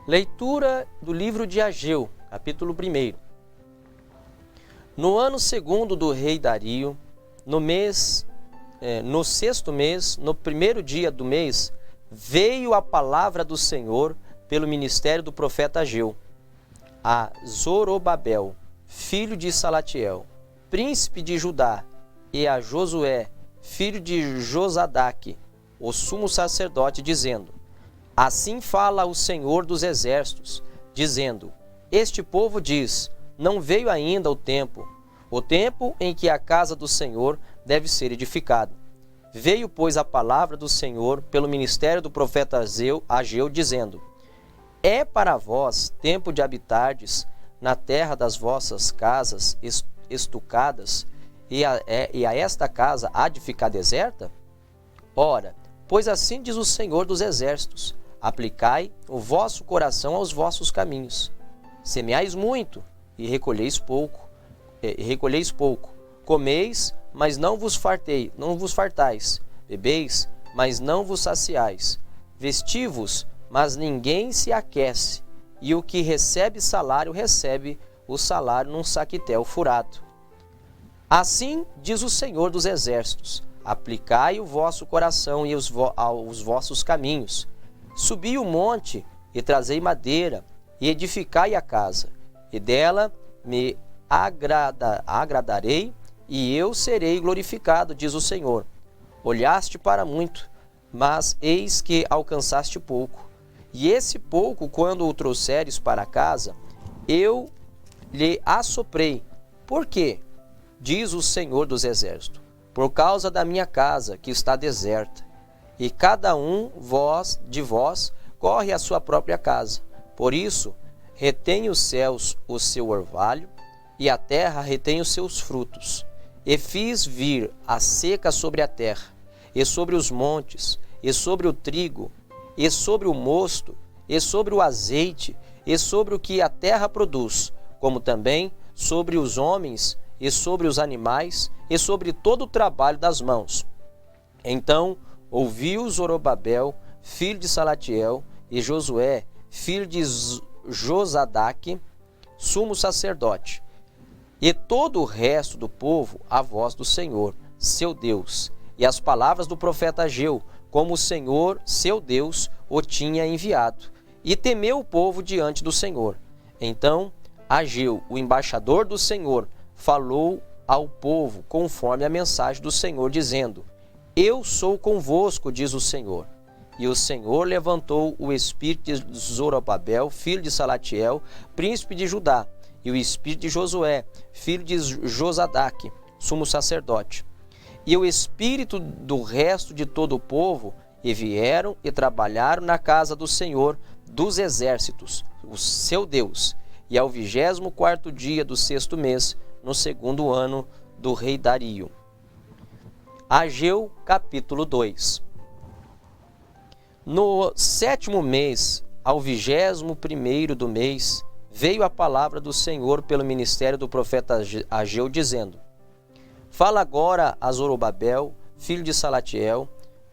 Leitura do livro de Ageu, capítulo 1. No ano segundo do rei Dario, no sexto mês, no primeiro dia do mês, veio a palavra do Senhor pelo ministério do profeta Ageu, a Zorobabel, filho de Salatiel, príncipe de Judá, e a Josué, filho de Josadaque, o sumo sacerdote, dizendo: Assim fala o Senhor dos exércitos, dizendo: Este povo diz, não veio ainda o tempo em que a casa do Senhor deve ser edificada. Veio, pois, a palavra do Senhor pelo ministério do profeta Ageu, dizendo: É para vós tempo de habitardes na terra das vossas casas estucadas, e a esta casa há de ficar deserta? Ora, pois assim diz o Senhor dos exércitos: Aplicai o vosso coração aos vossos caminhos. Semeais muito e recolheis pouco. Comeis, mas não vos fartais. Bebeis, mas não vos saciais. Vesti-vos, mas ninguém se aquece. E o que recebe salário, recebe o salário num saquitel furado. Assim diz o Senhor dos exércitos: Aplicai o vosso coração aos vossos caminhos. Subi o monte e trazei madeira, e edificai a casa, e dela me agradarei, e eu serei glorificado, diz o Senhor. Olhaste para muito, mas eis que alcançaste pouco. E esse pouco, quando o trouxeres para casa, eu lhe assoprei. Por quê? Diz o Senhor dos exércitos: Por causa da minha casa, que está deserta. E cada um de vós corre à sua própria casa. Por isso, retém os céus o seu orvalho, e a terra retém os seus frutos. E fiz vir a seca sobre a terra, e sobre os montes, e sobre o trigo, e sobre o mosto, e sobre o azeite, e sobre o que a terra produz, como também sobre os homens, e sobre os animais, e sobre todo o trabalho das mãos. Então ouviu Zorobabel, filho de Salatiel, e Josué, filho de Josadaque, sumo sacerdote, e todo o resto do povo, a voz do Senhor, seu Deus, e as palavras do profeta Ageu, como o Senhor, seu Deus, o tinha enviado. E temeu o povo diante do Senhor. Então Ageu, o embaixador do Senhor, falou ao povo conforme a mensagem do Senhor, dizendo: Eu sou convosco, diz o Senhor. E o Senhor levantou o espírito de Zorobabel, filho de Salatiel, príncipe de Judá, e o espírito de Josué, filho de Josadaque, sumo sacerdote, e o espírito do resto de todo o povo, e vieram e trabalharam na casa do Senhor dos exércitos, o seu Deus, e ao 24º dia do sexto mês, no segundo ano do rei Dario. Ageu, capítulo 2. No sétimo mês, ao 21º do mês, veio a palavra do Senhor pelo ministério do profeta Ageu, dizendo: Fala agora a Zorobabel, filho de Salatiel,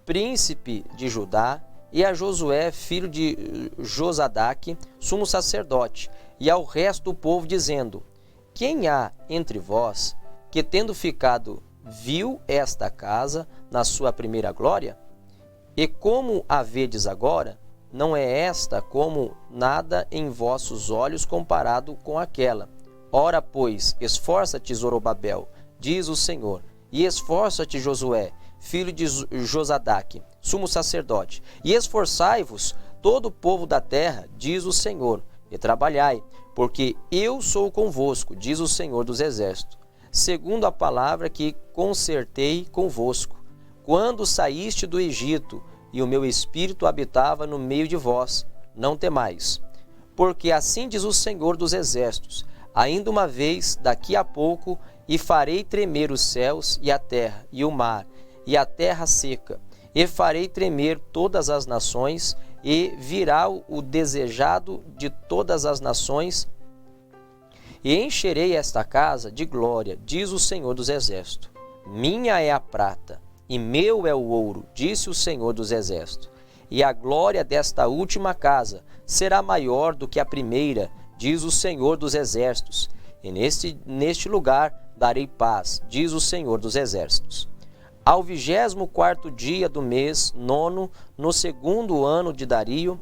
príncipe de Judá, e a Josué, filho de Josadaque, sumo sacerdote, e ao resto do povo, dizendo: Quem há entre vós que, tendo ficado, viu esta casa na sua primeira glória? E como a vedes agora, não é esta como nada em vossos olhos comparado com aquela. Ora, pois, esforça-te, Zorobabel, diz o Senhor, e esforça-te, Josué, filho de Josadaque, sumo sacerdote, e esforçai-vos, todo o povo da terra, diz o Senhor, e trabalhai, porque eu sou convosco, diz o Senhor dos exércitos, segundo a palavra que concertei convosco, quando saíste do Egito, e o meu espírito habitava no meio de vós. Não temais, porque assim diz o Senhor dos exércitos: ainda uma vez, daqui a pouco, e farei tremer os céus e a terra, e o mar, e a terra seca, e farei tremer todas as nações, e virá o desejado de todas as nações, e encherei esta casa de glória, diz o Senhor dos exércitos. Minha é a prata, e meu é o ouro, disse o Senhor dos exércitos. e a glória desta última casa será maior do que a primeira, diz o Senhor dos Exércitos. E neste lugar darei paz, diz o Senhor dos Exércitos. Ao 24º dia do mês nono, no segundo ano de Dario,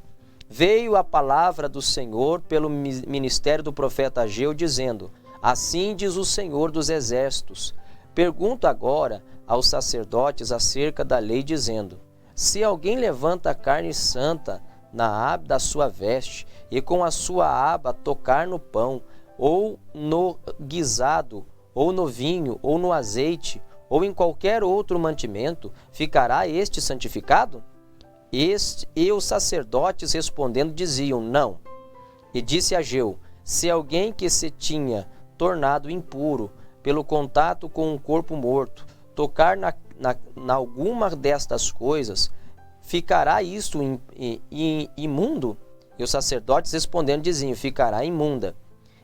veio a palavra do Senhor pelo ministério do profeta Ageu, dizendo: assim diz o Senhor dos Exércitos. Pergunto agora aos sacerdotes acerca da lei, dizendo: se alguém levanta carne santa na aba da sua veste, e com a sua aba tocar no pão, ou no guisado, ou no vinho, ou no azeite, ou em qualquer outro mantimento, ficará este santificado? E os sacerdotes respondendo diziam: não. E disse Ageu: se alguém que se tinha tornado impuro pelo contato com um corpo morto tocar na alguma destas coisas, ficará isto imundo? E os sacerdotes respondendo diziam: ficará imunda.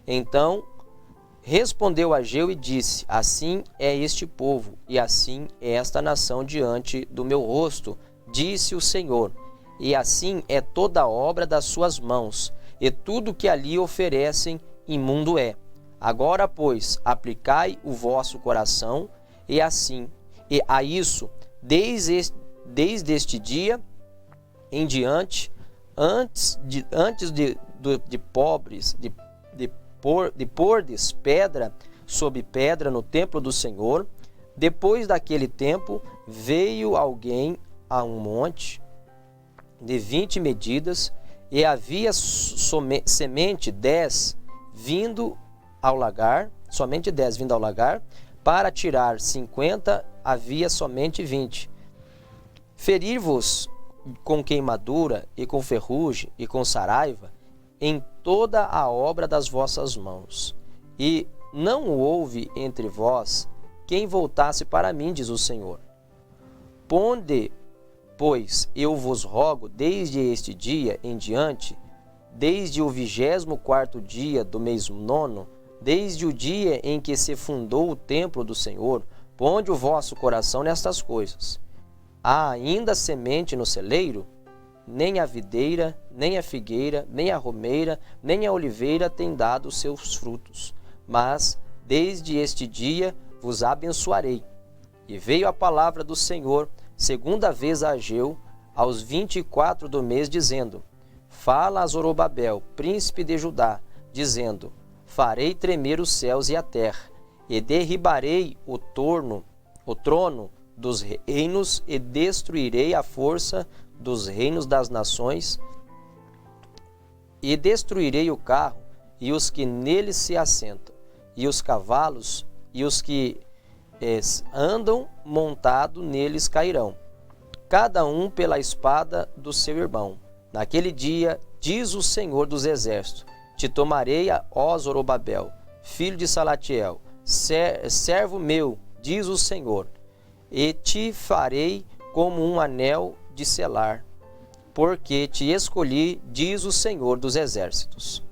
Então respondeu Ageu e disse: assim é este povo, e assim é esta nação diante do meu rosto, disse o Senhor. E assim é toda a obra das suas mãos, e tudo que ali oferecem imundo é. Agora, pois, aplicai o vosso coração, e assim, e a isso, desde este dia em diante, antes de pordes pedra sobre pedra no templo do Senhor. Depois daquele tempo, veio alguém a um monte de 20 medidas, e havia semente 10 vindo ao lagar, somente 10 vindo ao lagar, para tirar 50 havia somente 20. Ferir-vos com queimadura, e com ferrugem, e com saraiva, em toda a obra das vossas mãos. E não houve entre vós quem voltasse para mim, diz o Senhor. Ponde, pois, eu vos rogo, desde este dia em diante, desde o 24º dia do mês nono, desde o dia em que se fundou o templo do Senhor, ponde o vosso coração nestas coisas. Há ainda semente no celeiro? Nem a videira, nem a figueira, nem a romeira, nem a oliveira têm dado os seus frutos. Mas, desde este dia, vos abençoarei. E veio a palavra do Senhor, segunda vez a Ageu, aos 24 do mês, dizendo: fala a Zorobabel, príncipe de Judá, dizendo: farei tremer os céus e a terra, e derribarei o trono dos reinos, e destruirei a força dos reinos das nações, e destruirei o carro e os que nele se assentam, e os cavalos e os que andam montado neles cairão, cada um pela espada do seu irmão. Naquele dia, diz o Senhor dos Exércitos, te tomarei, ó Zorobabel, filho de Salatiel, servo meu, diz o Senhor, e te farei como um anel de selar, porque te escolhi, diz o Senhor dos Exércitos.